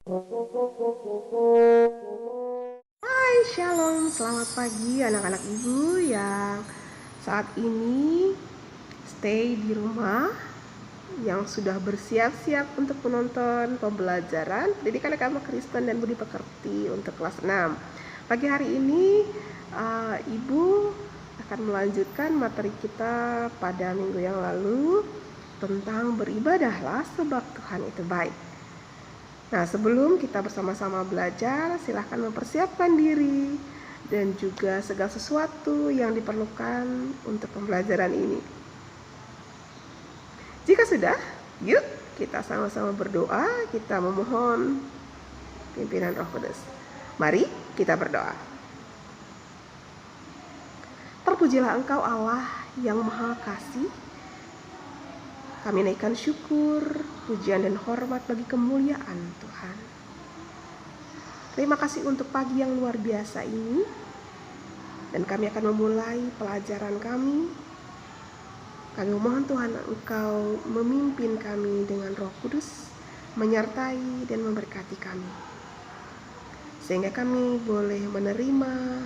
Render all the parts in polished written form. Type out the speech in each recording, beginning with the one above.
Hai, shalom, selamat pagi anak-anak ibu yang saat ini stay di rumah, yang sudah bersiap-siap untuk menonton pembelajaran pendidikan agama Kristen dan budi pekerti untuk kelas 6. Pagi hari ini ibu akan melanjutkan materi kita pada minggu yang lalu tentang beribadahlah sebab Tuhan itu baik. Nah, sebelum kita bersama-sama belajar, silahkan mempersiapkan diri dan juga segala sesuatu yang diperlukan untuk pembelajaran ini. Jika sudah, yuk kita sama-sama berdoa, kita memohon pimpinan Roh Kudus. Mari kita berdoa. Terpujilah Engkau Allah yang Maha Kasih. Kami naikkan syukur, pujian dan hormat bagi kemuliaan Tuhan. Terima kasih untuk pagi yang luar biasa ini. Dan kami akan memulai pelajaran kami. Kami memohon Tuhan Engkau memimpin kami dengan Roh Kudus, menyertai dan memberkati kami. Sehingga kami boleh menerima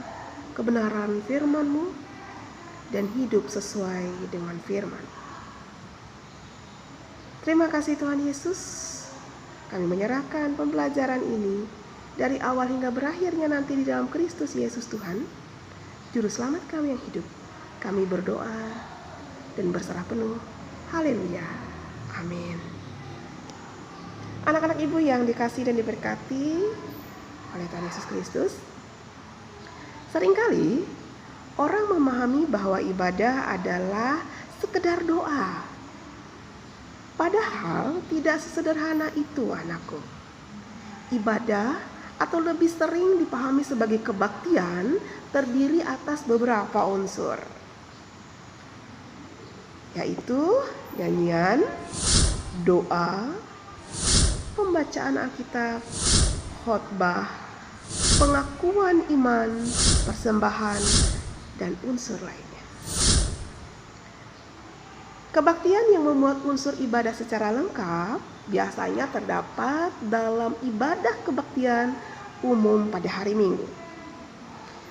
kebenaran firman-Mu dan hidup sesuai dengan firman. Terima kasih Tuhan Yesus. Kami menyerahkan pembelajaran ini dari awal hingga berakhirnya nanti di dalam Kristus Yesus Tuhan, Juru Selamat kami yang hidup. Kami berdoa dan berserah penuh. Haleluya. Amin. Anak-anak ibu yang dikasih dan diberkati oleh Tuhan Yesus Kristus, seringkali orang memahami bahwa ibadah adalah sekedar doa. Padahal tidak sesederhana itu, anakku. Ibadah atau lebih sering dipahami sebagai kebaktian terdiri atas beberapa unsur, yaitu nyanyian, doa, pembacaan Alkitab, khotbah, pengakuan iman, persembahan, dan unsur lainnya. Kebaktian yang memuat unsur ibadah secara lengkap biasanya terdapat dalam ibadah kebaktian umum pada hari Minggu.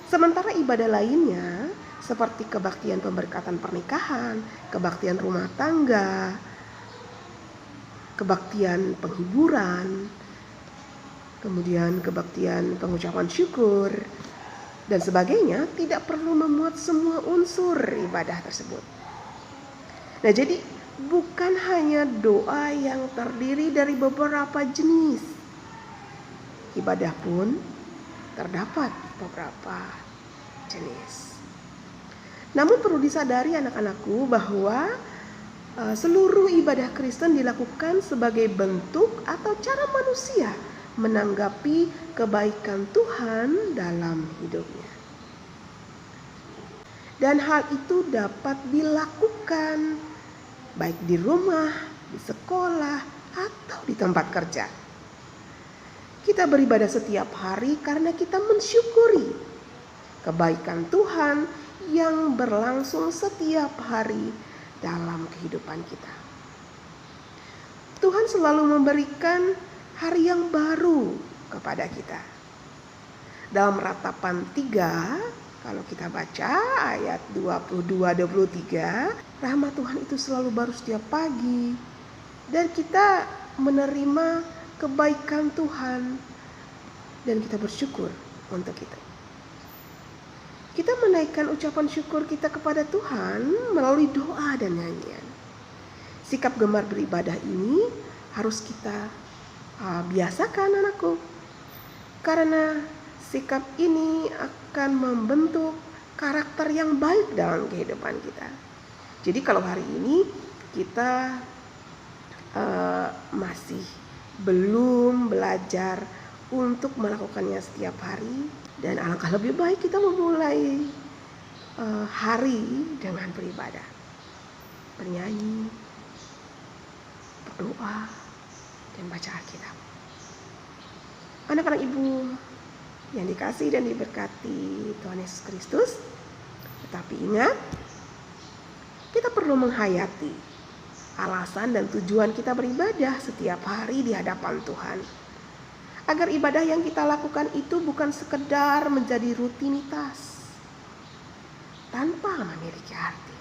Sementara ibadah lainnya seperti kebaktian pemberkatan pernikahan, kebaktian rumah tangga, kebaktian penghiburan, kemudian kebaktian pengucapan syukur, dan sebagainya tidak perlu memuat semua unsur ibadah tersebut. Nah, jadi bukan hanya doa yang terdiri dari beberapa jenis. Ibadah pun terdapat beberapa jenis. Namun perlu disadari anak-anakku bahwa seluruh ibadah Kristen dilakukan sebagai bentuk atau cara manusia menanggapi kebaikan Tuhan dalam hidupnya. Dan hal itu dapat dilakukan baik di rumah, di sekolah, atau di tempat kerja. Kita beribadah setiap hari karena kita mensyukuri kebaikan Tuhan yang berlangsung setiap hari dalam kehidupan kita. Tuhan selalu memberikan hari yang baru kepada kita. Dalam Ratapan 3, kalau kita baca ayat 22-23, rahmat Tuhan itu selalu baru setiap pagi. Dan kita menerima kebaikan Tuhan dan kita bersyukur untuk itu. Kita menaikkan ucapan syukur kita kepada Tuhan melalui doa dan nyanyian. Sikap gemar beribadah ini harus kita biasakan, anakku. Karena sikap ini akan membentuk karakter yang baik dalam kehidupan kita. Jadi kalau hari ini kita masih belum belajar untuk melakukannya setiap hari, dan alangkah lebih baik kita memulai hari dengan beribadah, bernyanyi, berdoa, dan baca Alkitab. Anak-anak ibu yang dikasihi dan diberkati Tuhan Yesus Kristus, tetapi ingat, kita perlu menghayati alasan dan tujuan kita beribadah setiap hari di hadapan Tuhan. Agar ibadah yang kita lakukan itu bukan sekedar menjadi rutinitas tanpa memiliki arti.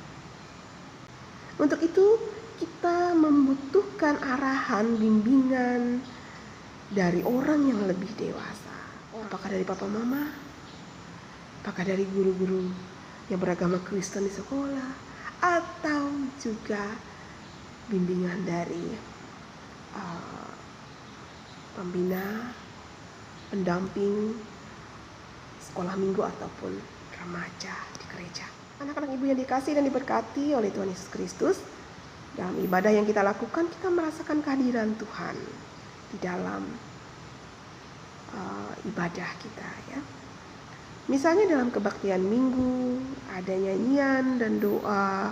Untuk itu kita membutuhkan arahan, bimbingan dari orang yang lebih dewasa. Apakah dari papa mama? Apakah dari guru-guru yang beragama Kristen di sekolah? Atau juga bimbingan dari pembina, pendamping sekolah minggu ataupun remaja di gereja. Anak-anak ibu yang dikasih dan diberkati oleh Tuhan Yesus Kristus, dalam ibadah yang kita lakukan kita merasakan kehadiran Tuhan di dalam ibadah kita, ya. Misalnya dalam kebaktian minggu ada nyanyian dan doa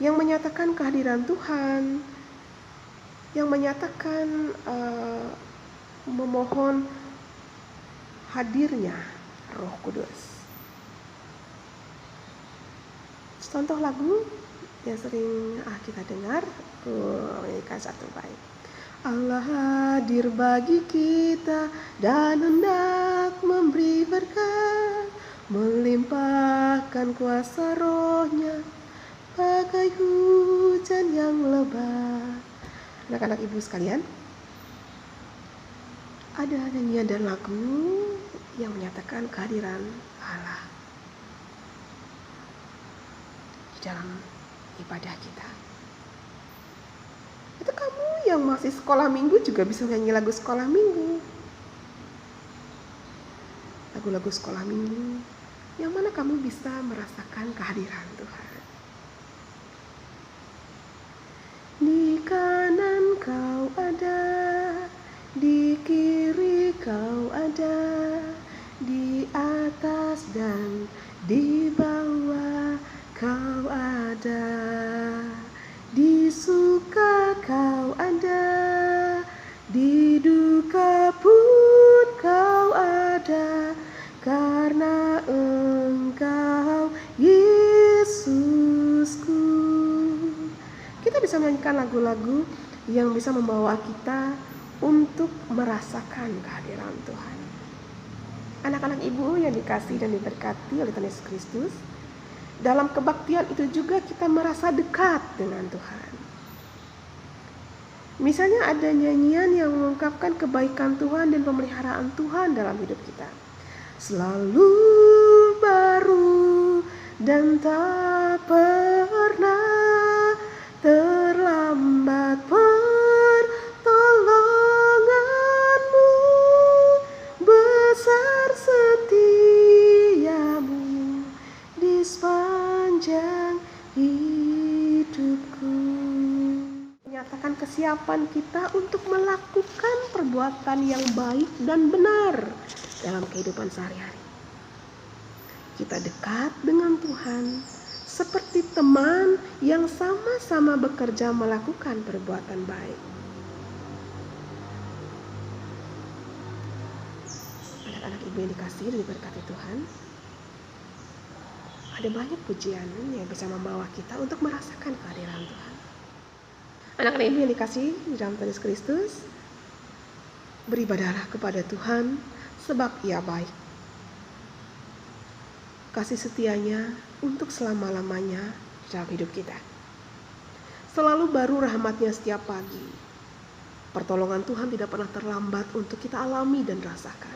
yang menyatakan kehadiran Tuhan, yang menyatakan memohon hadirnya Roh Kudus. Contoh lagu yang sering kita dengar, menyanyikan satu bait. Allah hadir bagi kita dan hendak memberi berkat, melimpahkan kuasa Roh-Nya bagai hujan yang lebat. Anak-anak ibu sekalian, ada nyanyian dan lagu yang menyatakan kehadiran Allah di dalam ibadah kita. Itu kamu yang masih sekolah minggu juga bisa nyanyi lagu sekolah minggu. Lagu-lagu sekolah minggu yang mana kamu bisa merasakan kehadiran Tuhan. Di kanan kau ada, di kiri kau ada, di atas dan di bawah kau ada, di suka kau ada, di duka pun kau ada, karena Engkau Yesusku. Kita bisa menyanyikan lagu-lagu yang bisa membawa kita untuk merasakan kehadiran Tuhan. Anak-anak ibu yang dikasih dan diberkati oleh Tuhan Yesus Kristus, dalam kebaktian itu juga kita merasa dekat dengan Tuhan. Misalnya ada nyanyian yang mengungkapkan kebaikan Tuhan dan pemeliharaan Tuhan dalam hidup kita. Selalu baru dan tak pernah terlambat pertolonganmu, besar setiamu di sepanjang hidupku. Menyatakan kesiapan kita untuk melakukan perbuatan yang baik dan benar dalam kehidupan sehari-hari. Kita dekat dengan Tuhan seperti teman yang sama-sama bekerja melakukan perbuatan baik. Anak-anak ibu yang dikasihi dan diberkati Tuhan, ada banyak pujian yang bisa membawa kita untuk merasakan kehadiran Tuhan. Anak-anak ibu yang dikasihi di dalam Tuhan Yesus Kristus, beribadahlah kepada Tuhan sebab Ia baik. Kasih setianya untuk selama-lamanya dalam hidup kita. Selalu baru rahmat-Nya setiap pagi. Pertolongan Tuhan tidak pernah terlambat untuk kita alami dan rasakan.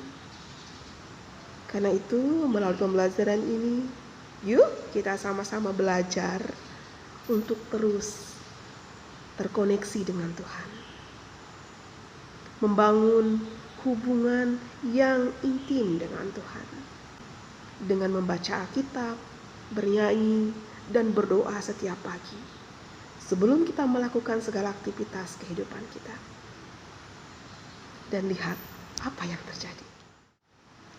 Karena itu melalui pembelajaran ini, yuk kita sama-sama belajar untuk terus terkoneksi dengan Tuhan. Membangun hubungan yang intim dengan Tuhan. Dengan membaca Alkitab, bernyanyi, dan berdoa setiap pagi. Sebelum kita melakukan segala aktivitas kehidupan kita. Dan lihat apa yang terjadi.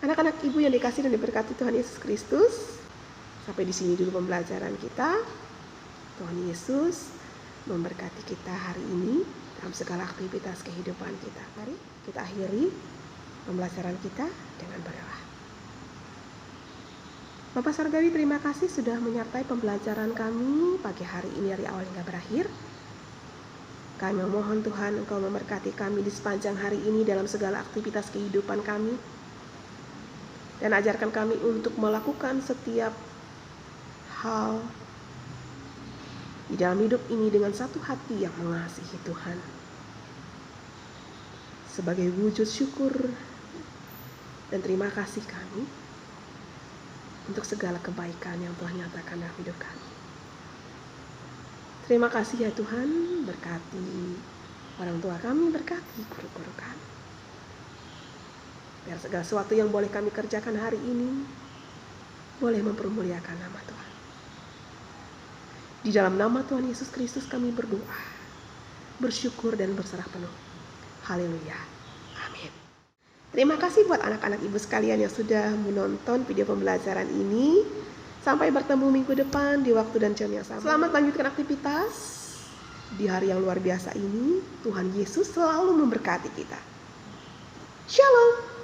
Anak-anak ibu yang dikasihi dan diberkati Tuhan Yesus Kristus, sampai di sini dulu pembelajaran kita. Tuhan Yesus memberkati kita hari ini dalam segala aktivitas kehidupan kita. Mari kita akhiri pembelajaran kita dengan berdoa. Bapak Surgawi, terima kasih sudah menyertai pembelajaran kami pagi hari ini dari awal hingga berakhir. Kami memohon Tuhan Engkau memberkati kami di sepanjang hari ini dalam segala aktivitas kehidupan kami. Dan ajarkan kami untuk melakukan setiap hal di dalam hidup ini dengan satu hati yang mengasihi Tuhan. Sebagai wujud syukur dan terima kasih kami untuk segala kebaikan yang Tuhan nyatakan dalam hidup kami. Terima kasih ya Tuhan, berkati orang tua kami, berkati guru-guru kami. Biar segala sesuatu yang boleh kami kerjakan hari ini boleh mempermuliakan nama Tuhan. Di dalam nama Tuhan Yesus Kristus kami berdoa, bersyukur dan berserah penuh. Haleluya. Amin. Terima kasih buat anak-anak ibu sekalian yang sudah menonton video pembelajaran ini. Sampai bertemu minggu depan di waktu dan jam yang sama. Selamat lanjutkan aktivitas di hari yang luar biasa ini. Tuhan Yesus selalu memberkati kita. Shalom.